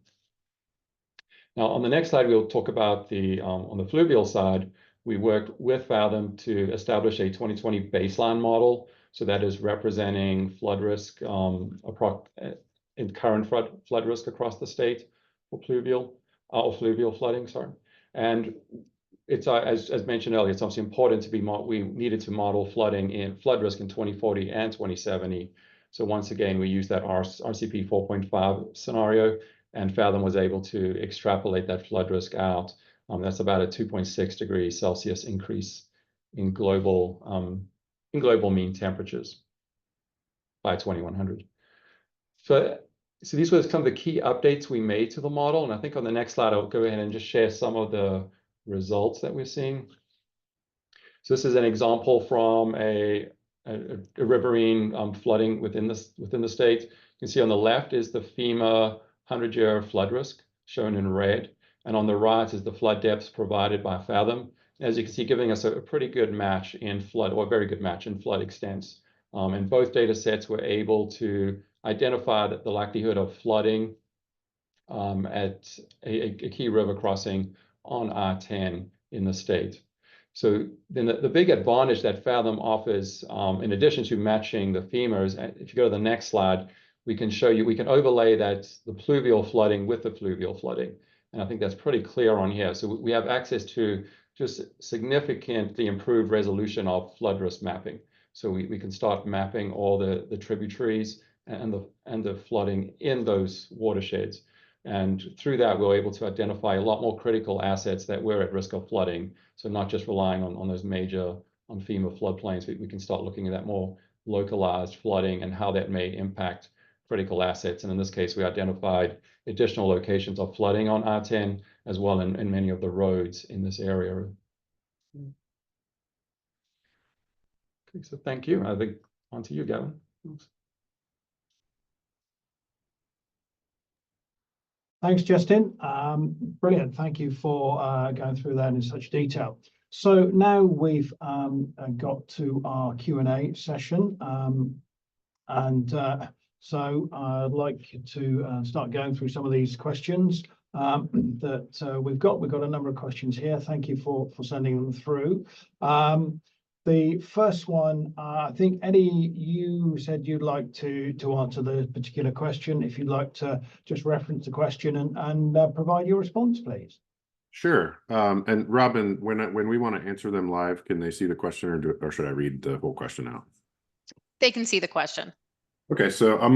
Now, on the next slide, we'll talk about on the fluvial side, we worked with Fathom to establish a 2020 baseline model. So that is representing flood risk in current flood risk across the state for pluvial or fluvial flooding, sorry. And it's as mentioned earlier, it's obviously important we needed to model flood risk in 2040 and 2070. So once again, we used that RCP 4.5 scenario, and Fathom was able to extrapolate that flood risk out. That's about a 2.6 degrees Celsius increase in global mean temperatures by 2100. So these were some of the key updates we made to the model. And I think on the next slide, I'll go ahead and just share some of the results that we're seeing. So this is an example from a riverine flooding within the state. You can see on the left is the FEMA 100-year flood risk shown in red. And on the right is the flood depths provided by Fathom. As you can see, giving us a pretty good match in flood, or a very good match in flood extents. And both data sets were able to identify the likelihood of flooding at a key river crossing on I-10 in the state. So then the big advantage that Fathom offers, in addition to matching the FEMA, is if you go to the next slide, we can overlay the pluvial flooding with the fluvial flooding. And I think that's pretty clear on here. So we have access to just significantly improved resolution of flood risk mapping. So we can start mapping all the tributaries and the flooding in those watersheds. And through that, we're able to identify a lot more critical assets that were at risk of flooding. So not just relying on those major FEMA floodplains, we can start looking at that more localized flooding and how that may impact critical assets. And in this case, we identified additional locations of flooding on R10, as well in many of the roads in this area. Okay, so thank you. I think on to you, Gavin. Thanks, Justin. Brilliant. Thank you for going through that in such detail. So now we've got to our Q&A session. So I'd like to start going through some of these questions that we've got. We've got a number of questions here. Thank you for sending them through. The first one, I think, Eddie, you said you'd like to answer the particular question. If you'd like to just reference the question and provide your response, please. Sure. And Robin, when we want to answer them live, can they see the question, or should I read the whole question out? They can see the question. Okay, so I'm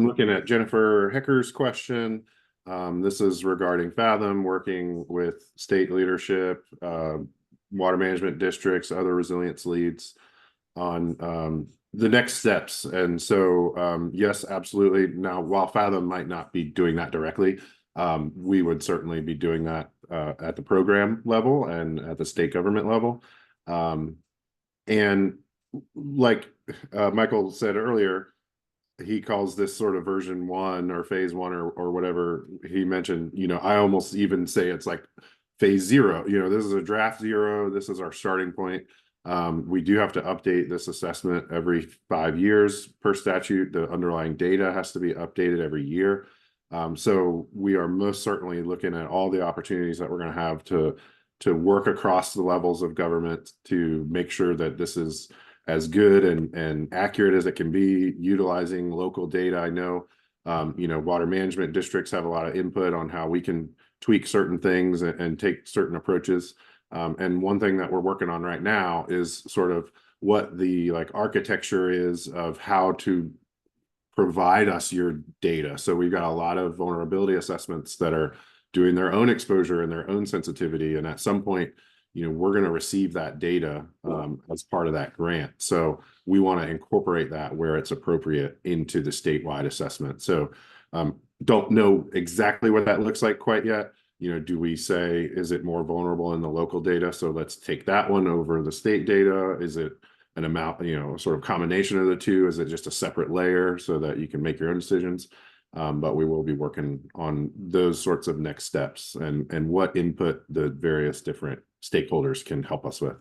looking at Jennifer Hecker's question. This is regarding Fathom working with state leadership, water management districts, other resilience leads on the next steps. And so, yes, absolutely. Now, while Fathom might not be doing that directly, we would certainly be doing that at the program level and at the state government level. And like Michael said earlier, he calls this sort of version 1 or phase 1 or whatever he mentioned. You know, I almost even say it's like phase 0. You know, this is a draft 0. This is our starting point. We do have to update this assessment every 5 years per statute. The underlying data has to be updated every year. So we are most certainly looking at all the opportunities that we're going to have to work across the levels of government to make sure that this is as good and accurate as it can be, utilizing local data. I know, you know, water management districts have a lot of input on how we can tweak certain things and take certain approaches. And one thing that we're working on right now is sort of what the architecture is of how to provide us your data. So we've got a lot of vulnerability assessments that are doing their own exposure and their own sensitivity. And at some point, you know, we're going to receive that data as part of that grant. So we want to incorporate that where it's appropriate into the statewide assessment. So don't know exactly what that looks like quite yet. You know, do we say, is it more vulnerable in the local data? So let's take that one over the state data. Is it an amount, you know, sort of combination of the two? Is it just a separate layer so that you can make your own decisions? But we will be working on those sorts of next steps and what input the various different stakeholders can help us with.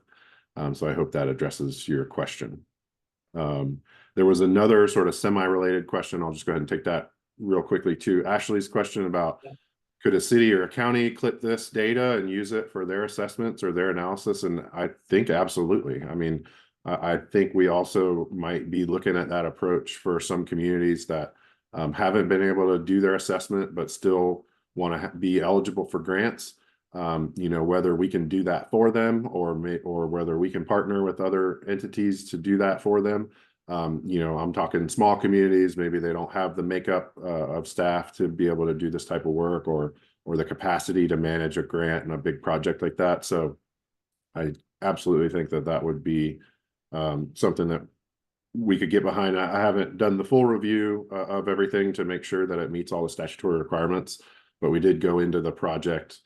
So I hope that addresses your question. There was another sort of semi-related question. I'll just go ahead and take that real quickly too. Ashley's question about, could a city or a county clip this data and use it for their assessments or their analysis? And I think absolutely. I mean, I think we also might be looking at that approach for some communities that haven't been able to do their assessment, but still want to be eligible for grants. You know, whether we can do that for them or whether we can partner with other entities to do that for them. You know, I'm talking small communities, maybe they don't have the makeup of staff to be able to do this type of work or the capacity to manage a grant and a big project like that. So I absolutely think that that would be something that we could get behind. I haven't done the full review of everything to make sure that it meets all the statutory requirements, but we did go into the project.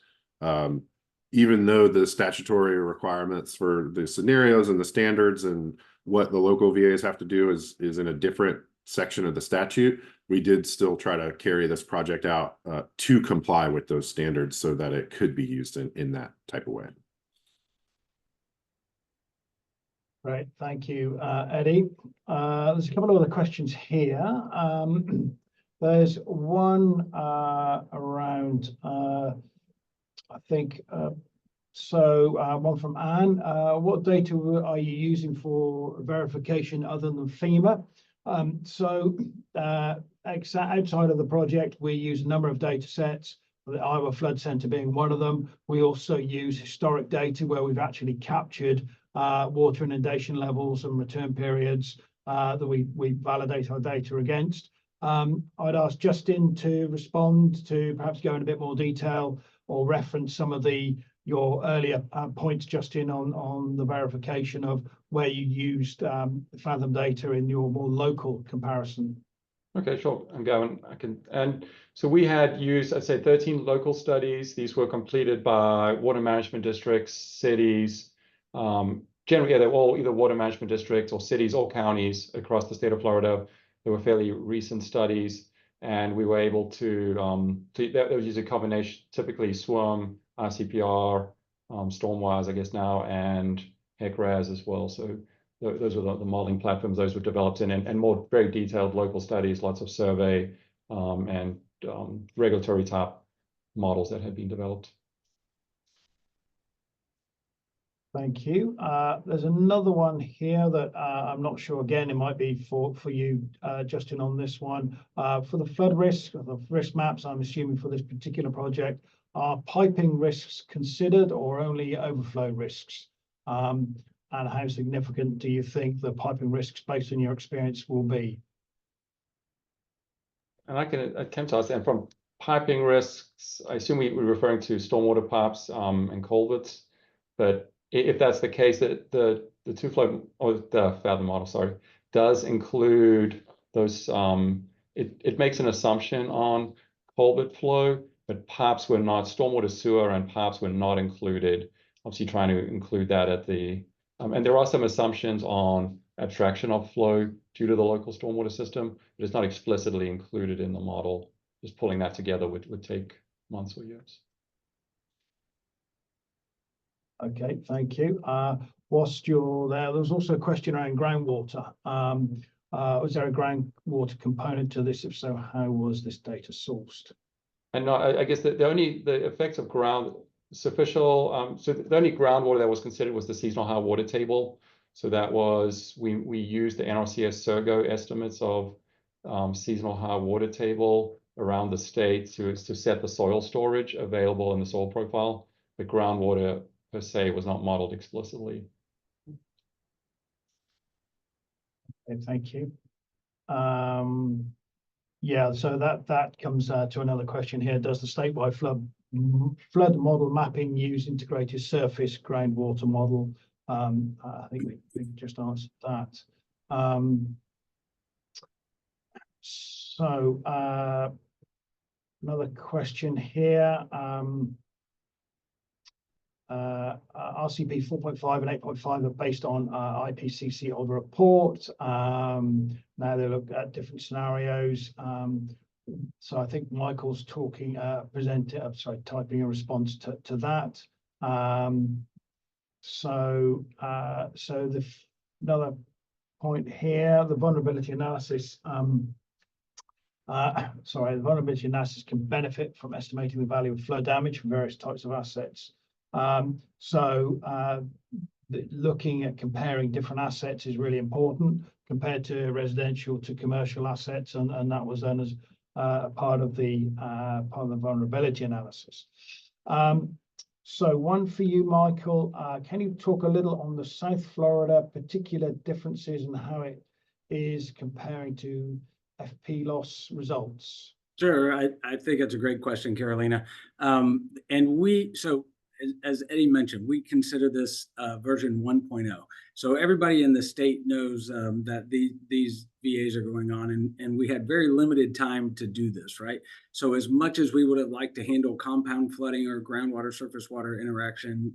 Even though the statutory requirements for the scenarios and the standards and what the local VAs have to do is in a different section of the statute, we did still try to carry this project out to comply with those standards so that it could be used in that type of way. Right, thank you, Eddie. There's a couple of other questions here. There's one around, I think, one from Anne. What data are you using for verification other than FEMA? Outside of the project, we use a number of data sets. the Iowa Flood Center being one of them. We also use historic data where we've actually captured water inundation levels and return periods that we validate our data against. I'd ask Justin to respond, to perhaps go in a bit more detail or reference some of your earlier points, Justin, on the verification of where you used Fathom data in your more local comparison. Okay, sure. I'm going. And so we had used, I'd say, 13 local studies. These were completed by water management districts, cities. Generally, they're all either water management districts or cities or counties across the state of Florida. They were fairly recent studies, and we were able to that was using a combination, typically SWIM, RCPR, Stormwise, I guess now, and HEC-RAS as well. So those were the modeling platforms those were developed in, and more very detailed local studies, lots of survey and regulatory type models that had been developed. Thank you. There's another one here that I'm not sure, again, it might be for you, Justin, on this one. For the flood risk, the risk maps, I'm assuming for this particular project, are piping risks considered or only overflow risks? And how significant do you think the piping risks, based on your experience, will be? And I can attempt to answer. And from piping risks, I assume we're referring to stormwater pipes and culverts. But if that's the case, that the two-flow or the Fathom model, sorry, does include those. It makes an assumption on culvert flow, but pipes were not. Stormwater sewer and pipes were not included. Obviously, trying to include that at the and there are some assumptions on abstraction of flow due to the local stormwater system, but it's not explicitly included in the model. Just pulling that together would take months or years. Okay, thank you. Whilst you're there, there was also a question around groundwater. Was there a groundwater component to this? If so, how was this data sourced? And I guess the effects of ground superficial. So the only groundwater that was considered was the seasonal high water table. So that was we used the NRCS Sergo estimates of seasonal high water table around the state to set the soil storage available in the soil profile. The groundwater per se was not modeled explicitly. Okay, thank you. Yeah, so that comes to another question here. Does the statewide flood model mapping use integrated surface groundwater model? I think we just answered that. Another question here. RCP 4.5 and 8.5 are based on IPCC old report. Now they look at different scenarios. So I think Michael's typing a response to that. Another point here, the vulnerability analysis. The vulnerability analysis can benefit from estimating the value of flood damage from various types of assets. Looking at comparing different assets is really important compared to residential to commercial assets, and that was done as part of the vulnerability analysis. So one for you, Michael. Can you talk a little on the South Florida particular differences and how it is comparing to FP loss results? Sure, I think it's a great question, Carolina. As Eddie mentioned, we consider this version 1.0. So everybody in the state knows that these VAs are going on, and we had very limited time to do this, right? So as much as we would have liked to handle compound flooding or groundwater surface water interaction,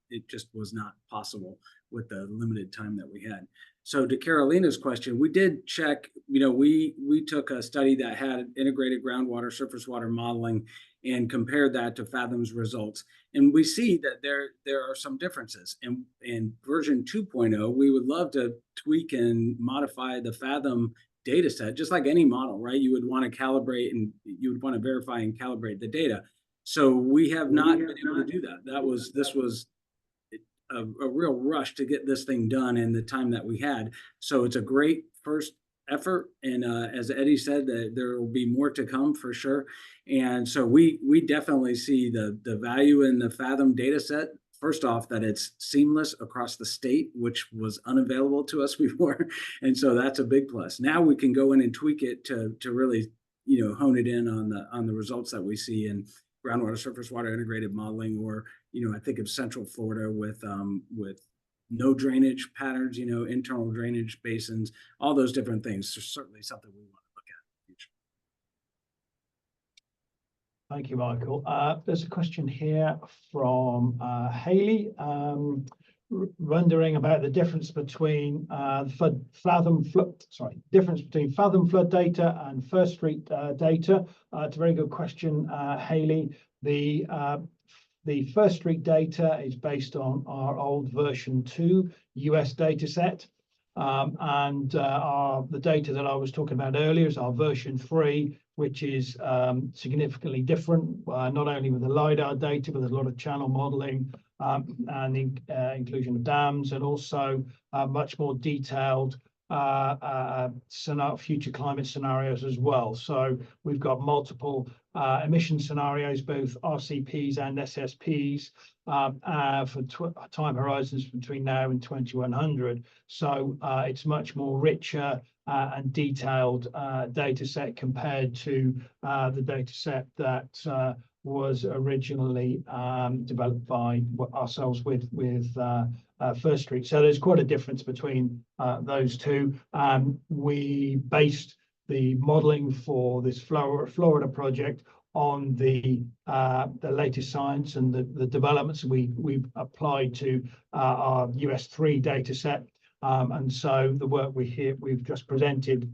it just was not possible with the limited time that we had. So to Carolina's question, we did check, we took a study that had integrated groundwater surface water modeling and compared that to Fathom's results. And we see that there are some differences. In version 2.0, we would love to tweak and modify the Fathom data set, just like any model, right? You would want to calibrate and you would want to verify and calibrate the data. So we have not been able to do that. This was a real rush to get this thing done in the time that we had. So it's a great first effort. And as Eddie said, there will be more to come for sure. And so we definitely see the value in the Fathom data set. First off, that it's seamless across the state, which was unavailable to us before. And so that's a big plus. Now we can go in and tweak it to really, hone it in on the results that we see in groundwater surface water integrated modeling, or, I think of Central Florida with no drainage patterns, internal drainage basins, all those different things. So certainly something we want to look at in the future. Thank you, Michael. There's a question here from Haley, wondering about the difference between Fathom flood data and First Street data. It's a very good question, Haley. The First Street data is based on our old version 2 US data set. The data that I was talking about earlier is our version 3, which is significantly different, not only with the LiDAR data, but there's a lot of channel modeling and the inclusion of dams, and also much more detailed future climate scenarios as well. So we've got multiple emission scenarios, both RCPs and SSPs, for time horizons between now and 2100. So it's much more richer and detailed data set compared to the data set that was originally developed by ourselves with First Street. So there's quite a difference between those two. We based the modeling for this Florida project on the latest science and the developments we've applied to our US 3 data set. And so the work we've just presented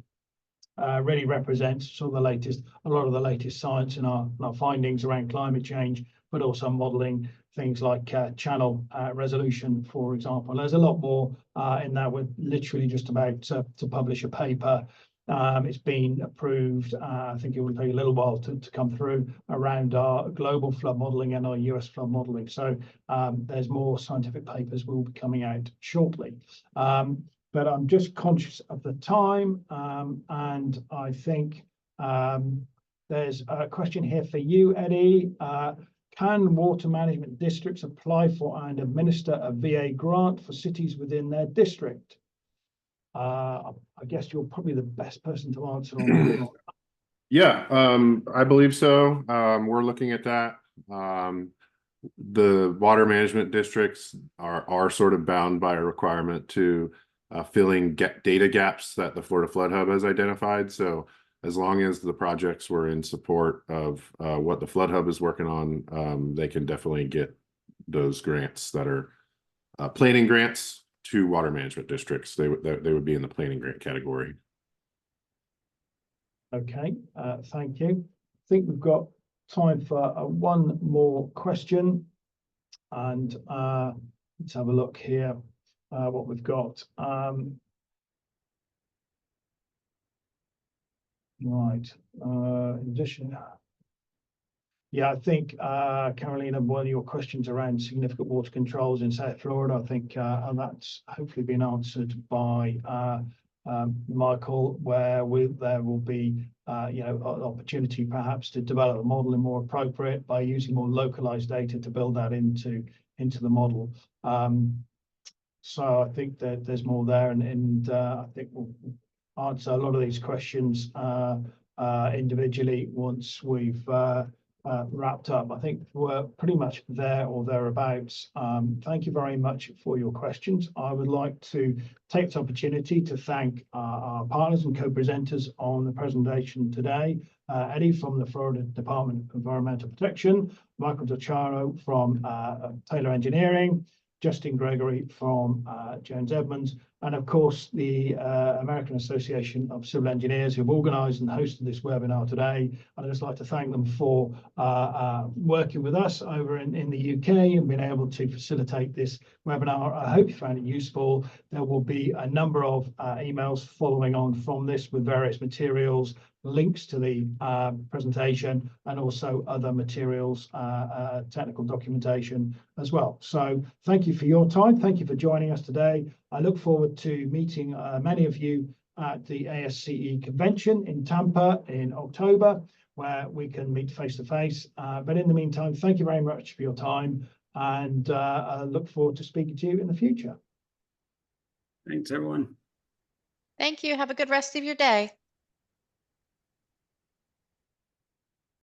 really represents a lot of the latest science in our findings around climate change, but also modeling things like channel resolution, for example. There's a lot more in that. We're literally just about to publish a paper. It's been approved. I think it will take a little while to come through around our global flood modeling and our US flood modeling. So there's more scientific papers will be coming out shortly. But I'm just conscious of the time, and I think there's a question here for you, Eddie. Can water management districts apply for and administer a VA grant for cities within their district? I guess you're probably the best person to answer on this. Yeah, I believe so. We're looking at that. The water management districts are sort of bound by a requirement to filling data gaps that the Florida Flood Hub has identified. So as long as the projects were in support of what the Flood Hub is working on, they can definitely get those grants that are planning grants to water management districts. They would be in the planning grant category. Okay, thank you. I think we've got time for one more question, and let's have a look here what we've got. Right. In addition, yeah, I think Carolina, one of your questions around significant water controls in South Florida, I think that's hopefully been answered by Michael, where there will be an opportunity perhaps to develop a model more appropriate by using more localized data to build that into the model. So I think that there's more there, and I think we'll answer a lot of these questions individually once we've wrapped up. I think we're pretty much there or thereabouts. Thank you very much for your questions. I would like to take this opportunity to thank our partners and co-presenters on the presentation today. Eddie from the Florida Department of Environmental Protection, Michael Docciaro from Taylor Engineering, Justin Gregory from Jones Edmunds, and of course the American Association of Civil Engineers, who've organised and hosted this webinar today. I'd just like to thank them for working with us over in the UK and being able to facilitate this webinar. I hope you found it useful. There will be a number of emails following on from this with various materials, links to the presentation, and also other materials, technical documentation as well. So thank you for your time. Thank you for joining us today. I look forward to meeting many of you at the ASCE convention in Tampa in October, where we can meet face to face. But in the meantime, thank you very much for your time, and I look forward to speaking to you in the future. Thanks, everyone. Thank you. Have a good rest of your day.